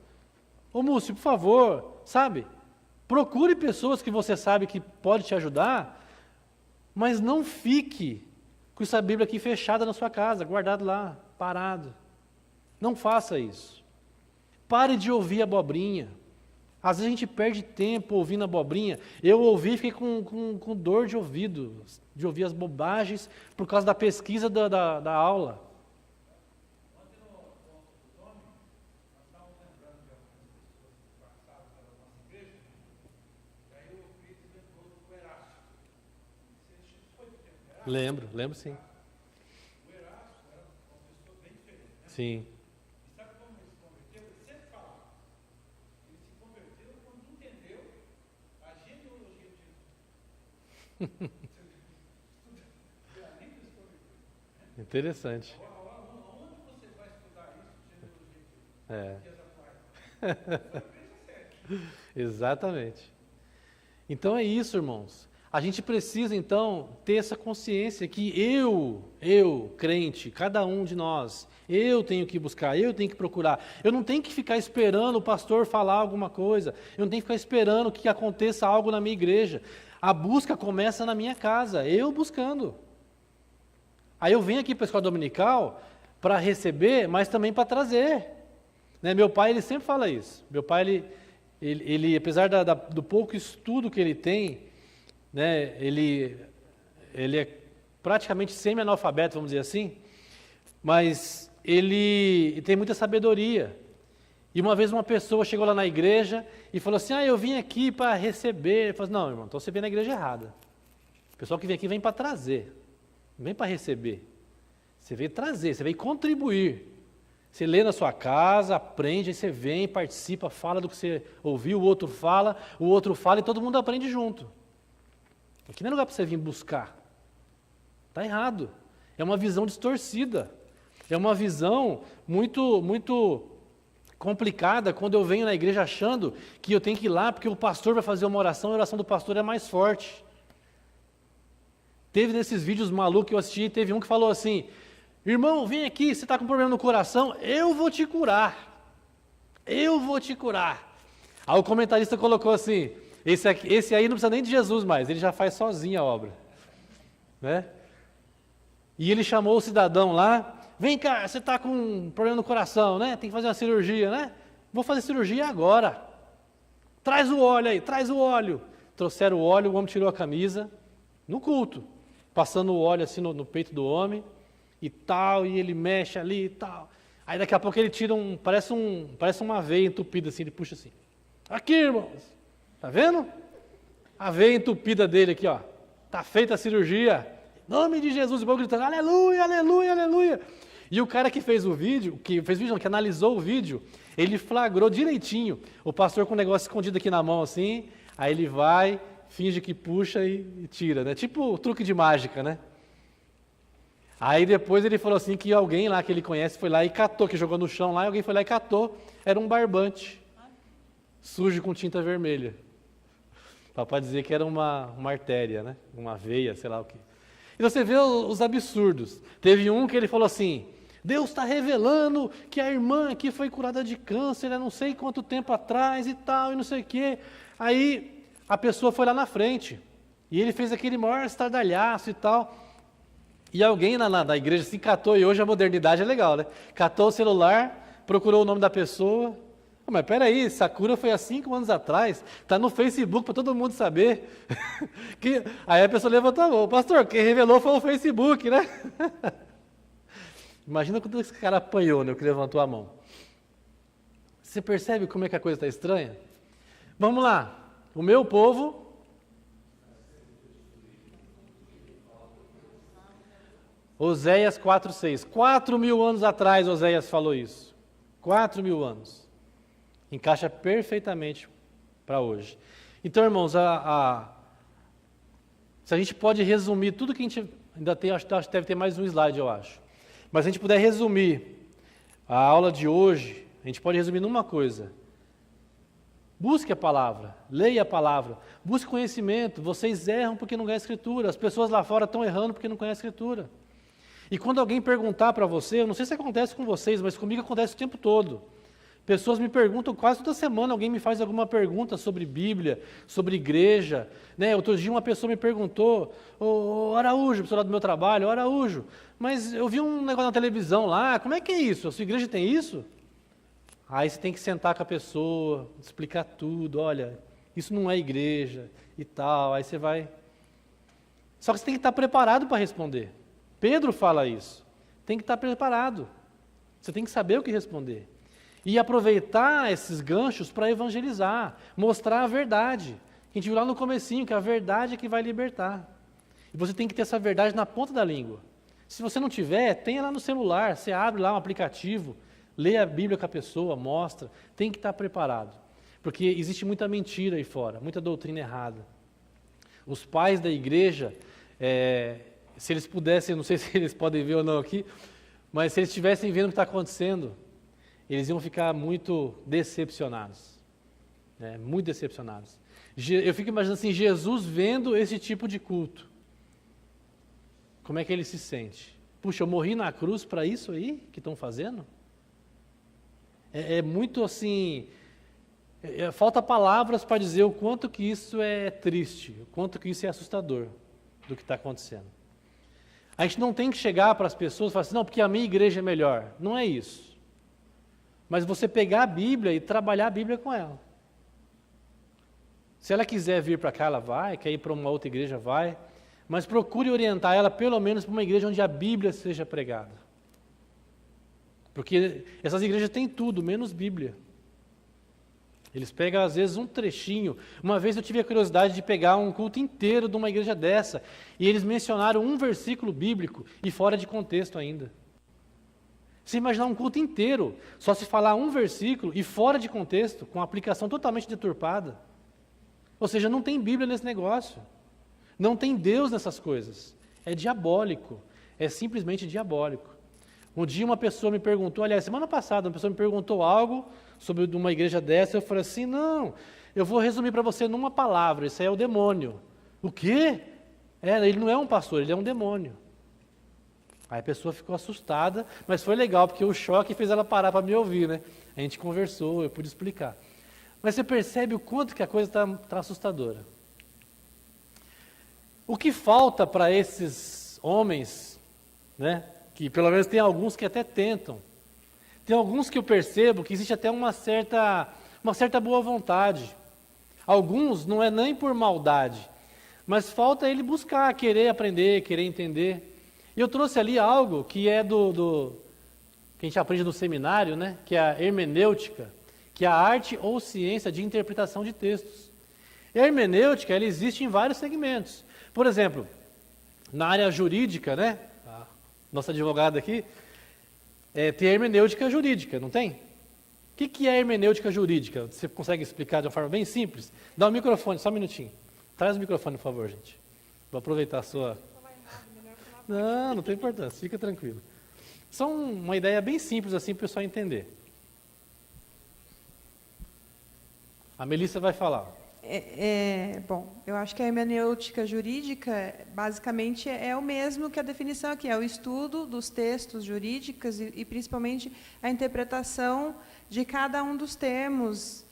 Múcio, por favor, sabe? Procure pessoas que você sabe que pode te ajudar, mas não fique com essa Bíblia aqui fechada na sua casa, guardado lá, parado. Não faça isso. Pare de ouvir abobrinha. Às vezes a gente perde tempo ouvindo abobrinha. Eu ouvi e fiquei com dor de ouvido, de ouvir as bobagens por causa da pesquisa da aula. Ontem no nome, nós estávamos lembrando de algumas pessoas que passaram pela nossa igreja, e aí o Cris lembrou do Erasto. Você foi do tempo do Erasto? Lembro sim. O Erasto era uma pessoa bem diferente, né? Sim. E sabe como ele se converteu? Ele sempre falava. Ele se converteu quando entendeu a genealogia de Jesus. Interessante. Onde você vai estudar isso, genealogia de Jesus? Dias atuais. Exatamente. Então é isso, irmãos. A gente precisa, então, ter essa consciência que eu, crente, cada um de nós, eu tenho que buscar, eu tenho que procurar. Eu não tenho que ficar esperando o pastor falar alguma coisa. Eu não tenho que ficar esperando que aconteça algo na minha igreja. A busca começa na minha casa, eu buscando. Aí eu venho aqui para a escola dominical para receber, mas também para trazer. Né? Meu pai, ele sempre fala isso. Meu pai, ele apesar do pouco estudo que ele tem, né, ele é praticamente semi-analfabeto, vamos dizer assim, mas ele tem muita sabedoria. E uma vez uma pessoa chegou lá na igreja e falou assim, eu vim aqui para receber. Ele falou assim, não, irmão, então você veio na igreja errada. O pessoal que vem aqui vem para trazer, não vem para receber. Você veio trazer, você veio contribuir. Você lê na sua casa, aprende, aí você vem, participa, fala do que você ouviu, o outro fala e todo mundo aprende junto. Aqui não é lugar para você vir buscar. Está errado. É uma visão distorcida. É uma visão muito complicada quando eu venho na igreja achando que eu tenho que ir lá porque o pastor vai fazer uma oração e a oração do pastor é mais forte. Teve nesses vídeos malucos que eu assisti, teve um que falou assim, irmão, vem aqui, você está com problema no coração, eu vou te curar. Eu vou te curar. Aí o comentarista colocou assim, esse aí não precisa nem de Jesus mais, ele já faz sozinho a obra. Né? E ele chamou o cidadão lá, vem cá, você está com um problema no coração, né? Tem que fazer uma cirurgia, né? Vou fazer cirurgia agora. Traz o óleo aí, traz o óleo. Trouxeram o óleo, o homem tirou a camisa, no culto, passando o óleo assim no peito do homem, e tal, e ele mexe ali e tal. Aí daqui a pouco ele tira parece uma veia entupida assim, ele puxa assim. Aqui, irmãos, tá vendo? A veia entupida dele aqui, ó. Tá feita a cirurgia. Em nome de Jesus, o povo gritando, aleluia, aleluia, aleluia. E o cara que fez o vídeo, que analisou o vídeo, ele flagrou direitinho o pastor com o negócio escondido aqui na mão assim, aí ele vai, finge que puxa e tira, né? Tipo truque de mágica, né? Aí depois ele falou assim que alguém lá que ele conhece foi lá e catou, que jogou no chão lá, e alguém foi lá e catou, era um barbante, sujo com tinta vermelha. Para dizer que era uma artéria, né? Uma veia, sei lá o quê. Então você vê os absurdos. Teve um que ele falou assim, Deus está revelando que a irmã aqui foi curada de câncer há não sei quanto tempo atrás e tal, e não sei o quê. Aí a pessoa foi lá na frente, e ele fez aquele maior estardalhaço e tal. E alguém na igreja se catou, e hoje a modernidade é legal, né? Catou o celular, procurou o nome da pessoa. Mas peraí, essa cura foi há 5 anos atrás, está no Facebook para todo mundo saber. Aí a pessoa levantou a mão, pastor, quem revelou foi o Facebook, né? Imagina quando esse cara apanhou, né, o que levantou a mão. Você percebe como é que a coisa está estranha? Vamos lá, o meu povo... Oséias 4:6. 4.000 anos atrás Oséias falou isso. 4.000 anos. Encaixa perfeitamente para hoje. Então, irmãos, se a gente pode resumir tudo que a gente ainda tem, acho que deve ter mais um slide, eu acho. Mas se a gente puder resumir a aula de hoje, a gente pode resumir numa coisa. Busque a palavra, leia a palavra, busque conhecimento. Vocês erram porque não ganham a Escritura. As pessoas lá fora estão errando porque não conhecem a Escritura. E quando alguém perguntar para você, eu não sei se acontece com vocês, mas comigo acontece o tempo todo. Pessoas me perguntam, quase toda semana alguém me faz alguma pergunta sobre Bíblia, sobre igreja. Né? Outro dia uma pessoa me perguntou, ô Araújo, pessoa lá do meu trabalho, ô Araújo, mas eu vi um negócio na televisão lá, como é que é isso? A sua igreja tem isso? Aí você tem que sentar com a pessoa, explicar tudo, olha, isso não é igreja e tal, aí você vai... Só que você tem que estar preparado para responder. Pedro fala isso, tem que estar preparado, você tem que saber o que responder. E aproveitar esses ganchos para evangelizar, mostrar a verdade. A gente viu lá no comecinho que a verdade é que vai libertar. E você tem que ter essa verdade na ponta da língua. Se você não tiver, tenha lá no celular, você abre lá um aplicativo, lê a Bíblia com a pessoa, mostra, tem que estar preparado. Porque existe muita mentira aí fora, muita doutrina errada. Os pais da igreja... se eles pudessem, não sei se eles podem ver ou não aqui, mas se eles estivessem vendo o que está acontecendo, eles iam ficar muito decepcionados. Né? Muito decepcionados. Eu fico imaginando assim, Jesus vendo esse tipo de culto. Como é que ele se sente? Puxa, eu morri na cruz para isso aí que estão fazendo? É muito assim... falta palavras para dizer o quanto que isso é triste, o quanto que isso é assustador do que está acontecendo. A gente não tem que chegar para as pessoas e falar assim, não, porque a minha igreja é melhor. Não é isso. Mas você pegar a Bíblia e trabalhar a Bíblia com ela. Se ela quiser vir para cá, ela vai, quer ir para uma outra igreja, vai. Mas procure orientar ela pelo menos para uma igreja onde a Bíblia seja pregada. Porque essas igrejas têm tudo, menos Bíblia. Eles pegam, às vezes, um trechinho. Uma vez eu tive a curiosidade de pegar um culto inteiro de uma igreja dessa, e eles mencionaram um versículo bíblico, e fora de contexto ainda. Você imaginar um culto inteiro, só se falar um versículo, e fora de contexto, com a aplicação totalmente deturpada. Ou seja, não tem Bíblia nesse negócio. Não tem Deus nessas coisas. É diabólico. É simplesmente diabólico. Um dia uma pessoa me perguntou, aliás, semana passada, uma pessoa me perguntou algo sobre uma igreja dessa, eu falei assim, não, eu vou resumir para você numa palavra, isso aí é o demônio. O quê? Ele não é um pastor, ele é um demônio. Aí a pessoa ficou assustada, mas foi legal, porque o choque fez ela parar para me ouvir, né? A gente conversou, eu pude explicar. Mas você percebe o quanto que a coisa está assustadora. O que falta para esses homens, né? Que pelo menos tem alguns que até tentam. Tem alguns que eu percebo que existe até uma certa boa vontade. Alguns não é nem por maldade, mas falta ele buscar, querer aprender, querer entender. E eu trouxe ali algo que é que a gente aprende no seminário, né? Que é a hermenêutica, que é a arte ou ciência de interpretação de textos. E a hermenêutica, ela existe em vários segmentos. Por exemplo, na área jurídica, né? A nossa advogada aqui, tem a hermenêutica jurídica, não tem? O que é a hermenêutica jurídica? Você consegue explicar de uma forma bem simples? Dá o microfone, só um minutinho. Traz o microfone, por favor, gente. Vou aproveitar a sua... Não tem importância, fica tranquilo. Só uma ideia bem simples assim para o pessoal entender. A Melissa vai falar. Bom, eu acho que a hermenêutica jurídica, basicamente, é o mesmo que a definição aqui, é o estudo dos textos jurídicos e principalmente, a interpretação de cada um dos termos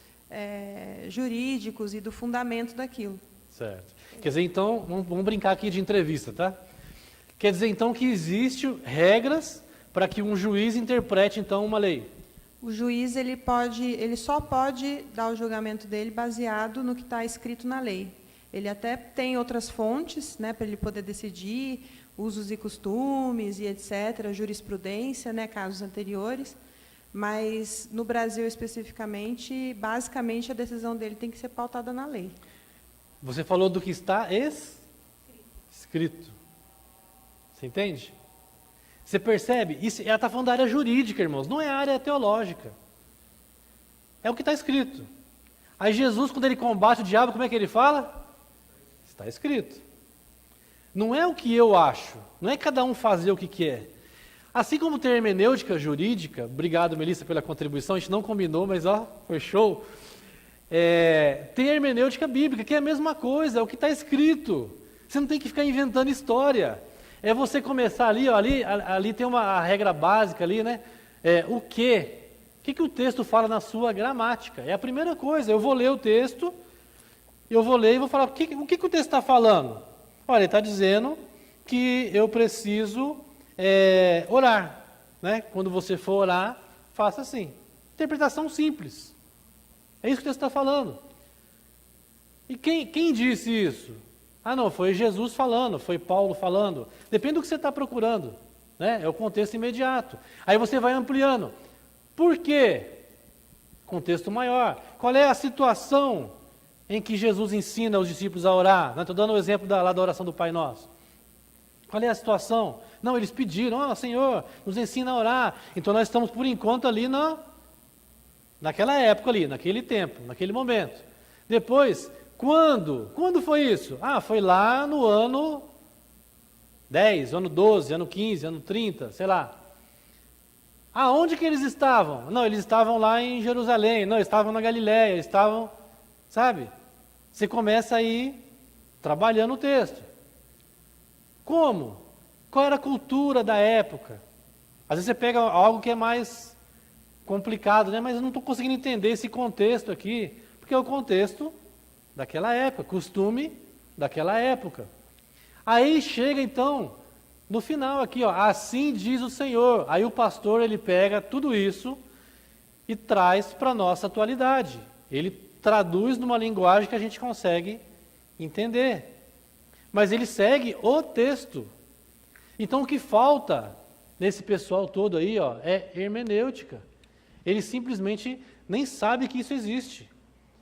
jurídicos e do fundamento daquilo. Certo. Quer dizer, então, vamos brincar aqui de entrevista, tá? Quer dizer, então, que existem regras para que um juiz interprete, então, uma lei. O juiz ele só pode dar o julgamento dele baseado no que está escrito na lei. Ele até tem outras fontes, né, para ele poder decidir, usos e costumes e etc., jurisprudência, né, casos anteriores, mas no Brasil especificamente, basicamente a decisão dele tem que ser pautada na lei. Você falou do que está escrito. Você entende? Você percebe? Isso, ela está falando da área jurídica, irmãos, não é a área teológica. É o que está escrito. Aí Jesus, quando ele combate o diabo, como é que ele fala? Está escrito. Não é o que eu acho, não é cada um fazer o que quer. Assim como tem hermenêutica jurídica, obrigado, Melissa, pela contribuição, a gente não combinou, mas foi show. Tem a hermenêutica bíblica, que é a mesma coisa, é o que está escrito. Você não tem que ficar inventando história. É você começar ali, ali tem a regra básica ali, né? O quê? O que o texto fala na sua gramática? É a primeira coisa. Eu vou ler o texto, eu vou ler e vou falar, o que o texto está falando? Olha, ele está dizendo que eu preciso orar, né? Quando você for orar, faça assim. Interpretação simples. É isso que o texto está falando. E quem disse isso? Não, foi Jesus falando, foi Paulo falando. Depende do que você está procurando, né? É o contexto imediato. Aí você vai ampliando. Por quê? Contexto maior. Qual é a situação em que Jesus ensina os discípulos a orar? Estou dando o exemplo lá da oração do Pai Nosso. Qual é a situação? Não, eles pediram, Senhor, nos ensina a orar. Então nós estamos, por enquanto, ali naquela época ali, naquele tempo, naquele momento. Depois... Quando? Quando foi isso? Foi lá no ano 10, ano 12, ano 15, ano 30, sei lá. Aonde que eles estavam? Não, eles estavam lá em Jerusalém, não, eles estavam na Galiléia, eles estavam, sabe? Você começa aí trabalhando o texto. Como? Qual era a cultura da época? Às vezes você pega algo que é mais complicado, né? Mas eu não estou conseguindo entender esse contexto aqui, porque é o contexto daquela época, costume daquela época. Aí chega então, no final aqui, assim diz o Senhor. Aí o pastor, ele pega tudo isso e traz para a nossa atualidade. Ele traduz numa linguagem que a gente consegue entender. Mas ele segue o texto. Então o que falta nesse pessoal todo aí, é hermenêutica. Ele simplesmente nem sabe que isso existe.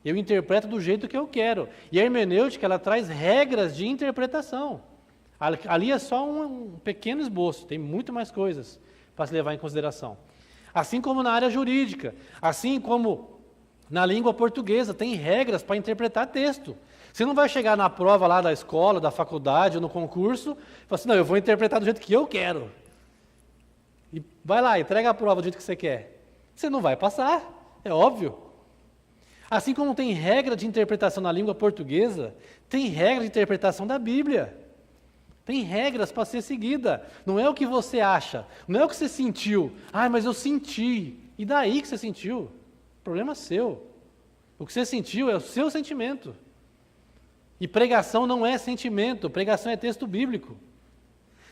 Eu interpreto do jeito que eu quero. E a hermenêutica, ela traz regras de interpretação. Ali é só um pequeno esboço, tem muito mais coisas para se levar em consideração. Assim como na área jurídica, assim como na língua portuguesa, tem regras para interpretar texto. Você não vai chegar na prova lá da escola, da faculdade ou no concurso e falar assim, não, eu vou interpretar do jeito que eu quero. E vai lá, entrega a prova do jeito que você quer. Você não vai passar, é óbvio. Assim como tem regra de interpretação na língua portuguesa, tem regra de interpretação da Bíblia. Tem regras para ser seguida. Não é o que você acha, não é o que você sentiu. Mas eu senti. E daí que você sentiu? Problema seu. O que você sentiu é o seu sentimento. E pregação não é sentimento, pregação é texto bíblico.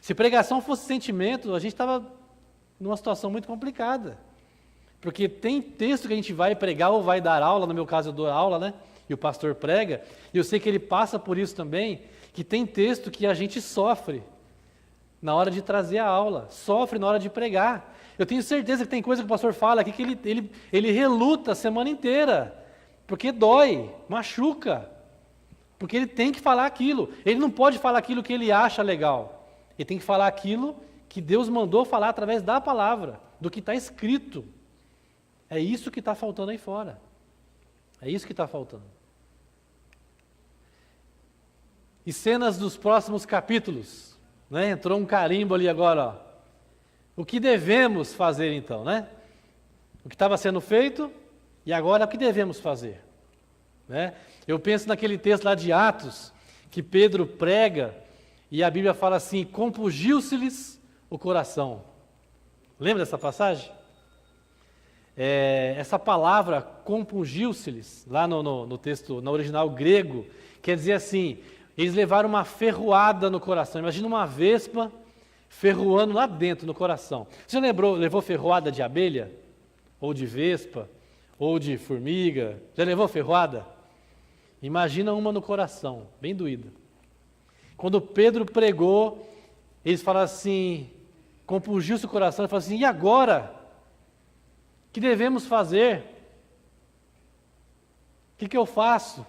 Se pregação fosse sentimento, a gente estava numa situação muito complicada. Porque tem texto que a gente vai pregar ou vai dar aula, no meu caso eu dou aula, né? E o pastor prega, e eu sei que ele passa por isso também, que tem texto que a gente sofre na hora de trazer a aula, sofre na hora de pregar. Eu tenho certeza que tem coisa que o pastor fala aqui que ele reluta a semana inteira, porque dói, machuca, porque ele tem que falar aquilo. Ele não pode falar aquilo que ele acha legal, ele tem que falar aquilo que Deus mandou falar através da palavra, do que está escrito. É isso que está faltando aí fora. É isso que está faltando. E cenas dos próximos capítulos, né? Entrou um carimbo ali agora, ó. O que devemos fazer então, né? O que estava sendo feito e agora o que devemos fazer, né? Eu penso naquele texto lá de Atos, que Pedro prega e a Bíblia fala assim, compungiu-se-lhes o coração. Lembra dessa passagem? Essa palavra compungiu-se-lhes, lá no texto, no original grego, quer dizer assim, eles levaram uma ferroada no coração. Imagina uma vespa ferroando lá dentro no coração. Você já levou ferroada de abelha? Ou de vespa? Ou de formiga? Já levou ferroada? Imagina uma no coração, bem doída. Quando Pedro pregou, eles falaram assim, compungiu-se o coração, e falaram assim, e agora? O que devemos fazer? O que eu faço?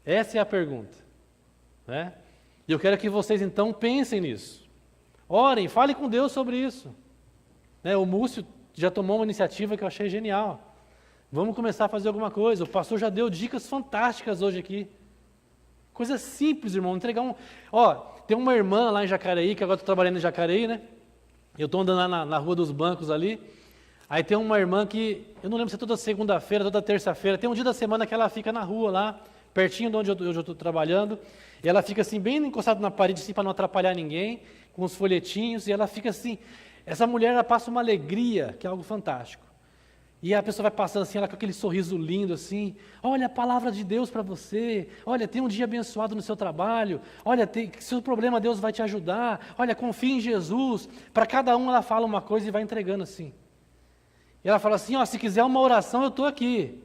Essa é a pergunta, né? E eu quero que vocês então pensem nisso. Orem, falem com Deus sobre isso, né? O Múcio já tomou uma iniciativa que eu achei genial. Vamos começar a fazer alguma coisa. O pastor já deu dicas fantásticas hoje aqui. Coisa simples, irmão. Entregar um... Ó, tem uma irmã lá em Jacareí, que agora estou trabalhando em Jacareí, né? Eu estou andando lá na Rua dos Bancos ali. Aí tem uma irmã que, eu não lembro se é toda segunda-feira, toda terça-feira, tem um dia da semana que ela fica na rua lá, pertinho de onde eu estou trabalhando, e ela fica assim, bem encostada na parede, assim, para não atrapalhar ninguém, com os folhetinhos, e ela fica assim, essa mulher, ela passa uma alegria, que é algo fantástico. E a pessoa vai passando assim, ela com aquele sorriso lindo assim, olha a palavra de Deus para você, olha, tem um dia abençoado no seu trabalho, olha, seu problema Deus vai te ajudar, olha, confie em Jesus. Para cada um ela fala uma coisa e vai entregando assim. E ela fala assim, ó, se quiser uma oração eu estou aqui.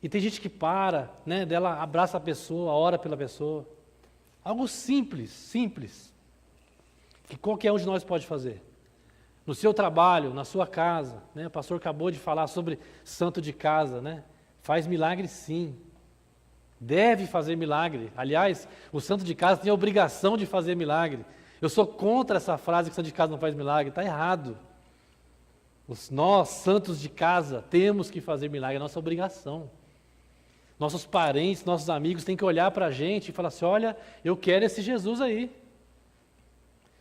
E tem gente que para, né, dela abraça a pessoa, ora pela pessoa. Algo simples, simples, que qualquer um de nós pode fazer. No seu trabalho, na sua casa, né? O pastor acabou de falar sobre santo de casa, né? Faz milagre sim, deve fazer milagre. Aliás, o santo de casa tem a obrigação de fazer milagre. Eu sou contra essa frase que o santo de casa não faz milagre, está errado. Nós, santos de casa, temos que fazer milagre, é nossa obrigação. Nossos parentes, nossos amigos têm que olhar para a gente e falar assim, olha, eu quero esse Jesus aí.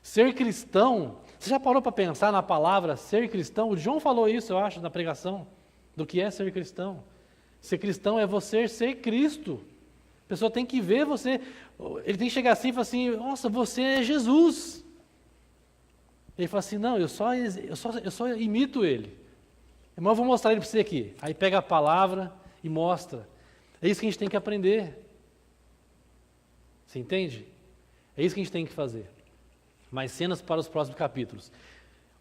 Ser cristão, você já parou para pensar na palavra ser cristão? O João falou isso, eu acho, na pregação, do que é ser cristão. Ser cristão é você ser Cristo. A pessoa tem que ver você, ele tem que chegar assim e falar assim, nossa, você é Jesus. Ele fala assim, não, eu só imito ele. Mas eu vou mostrar ele para você aqui. Aí pega a palavra e mostra. É isso que a gente tem que aprender. Você entende? É isso que a gente tem que fazer. Mais cenas para os próximos capítulos.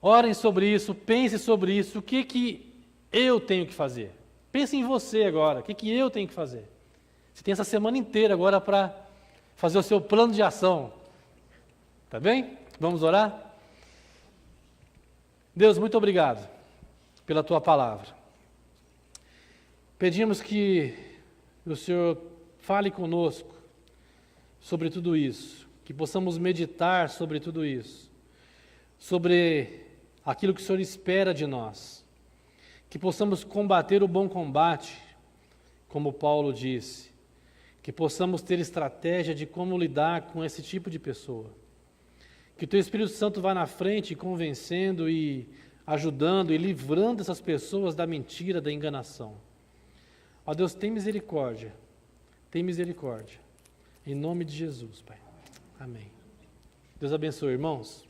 Orem sobre isso, pensem sobre isso. O que eu tenho que fazer? Pense em você agora. O que eu tenho que fazer? Você tem essa semana inteira agora para fazer o seu plano de ação. Tá bem? Vamos orar? Deus, muito obrigado pela Tua palavra. Pedimos que o Senhor fale conosco sobre tudo isso, que possamos meditar sobre tudo isso, sobre aquilo que o Senhor espera de nós, que possamos combater o bom combate, como Paulo disse, que possamos ter estratégia de como lidar com esse tipo de pessoa, que o Teu Espírito Santo vá na frente convencendo e ajudando e livrando essas pessoas da mentira, da enganação. Ó Deus, tem misericórdia, em nome de Jesus, Pai. Amém. Deus abençoe, irmãos.